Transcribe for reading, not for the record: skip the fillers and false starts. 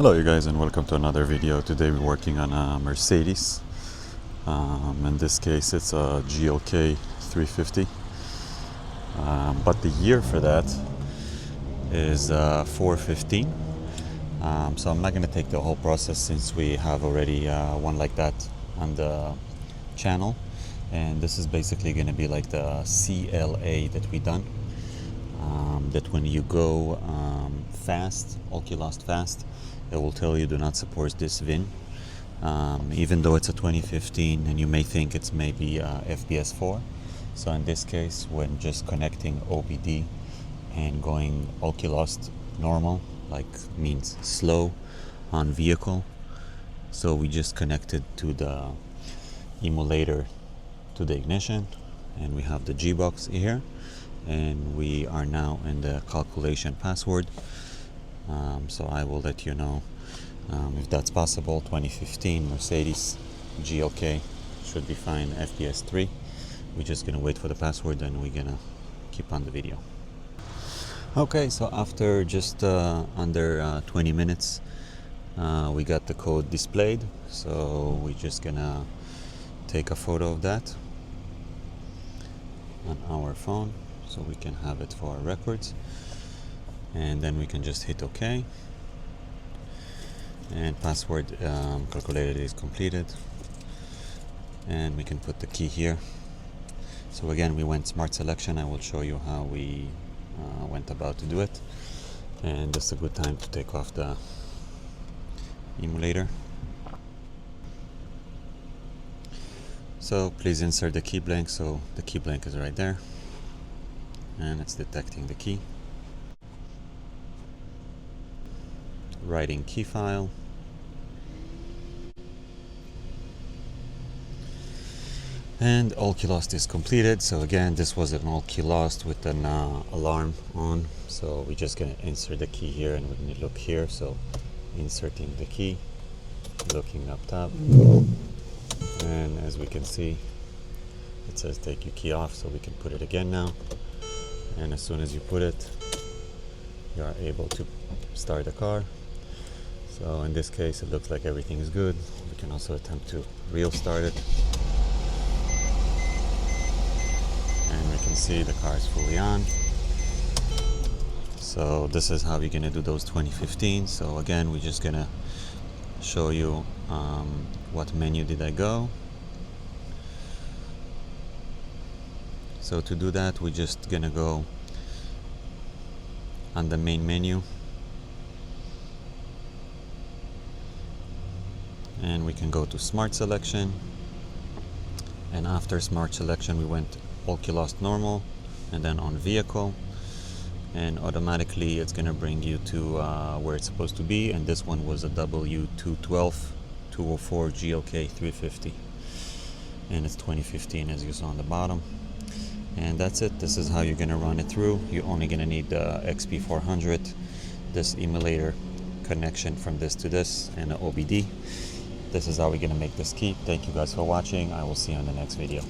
Hello you guys, and welcome to another video. Today we're working on a Mercedes. In this case it's a GLK 350, but the year for that is 415. So I'm not going to take the whole process since we have already one like that on the channel, and this is basically going to be like the CLA that we done. That when you go fast, Oculus fast, it will tell you do not support this VIN, even though it's a 2015 and you may think it's maybe FPS 4. So in this case, when just connecting OBD and going Oculus normal, like means slow on vehicle, so we just connected to the emulator to the ignition, and we have the G box here, and we are now in the calculation password. So I will let you know if that's possible. 2015 Mercedes GLK should be fine. FPS 3. We're just gonna wait for the password and we're gonna keep on the video. Okay, so after just under 20 minutes we got the code displayed, so we're just gonna take a photo of that on our phone so we can have it for our records, and then we can just hit OK, and password calculated is completed, and we can put the key here. So again, we went smart selection. I will show you how we went about to do it, and this is a good time to take off the emulator. So please insert the key blank. So the key blank is right there, and it's detecting the key. Writing key file, and all key lost is completed. So again, this was an all key lost with an alarm on, so we're just gonna insert the key here, and we're gonna look here. So inserting the key, looking up top, and as we can see it says take your key off, so we can put it again now, and as soon as you put it you are able to start the car. So in this case it looks like everything is good. We can also attempt to real start it, and we can see the car is fully on. So this is how you're gonna do those 2015. So again, we're just gonna show you what menu did I go. So to do that, we're just gonna go on the main menu, and we can go to smart selection, and after smart selection we went Oculus normal, and then on vehicle, and automatically it's gonna bring you to where it's supposed to be, and this one was a W212 204 GLK 350, and it's 2015 as you saw on the bottom. And that's it. This is how you're gonna run it through. You're only gonna need the XP400, this emulator connection from this to this, and the OBD. This is how we're gonna make this key. Thank you guys for watching. I will see you in the next video.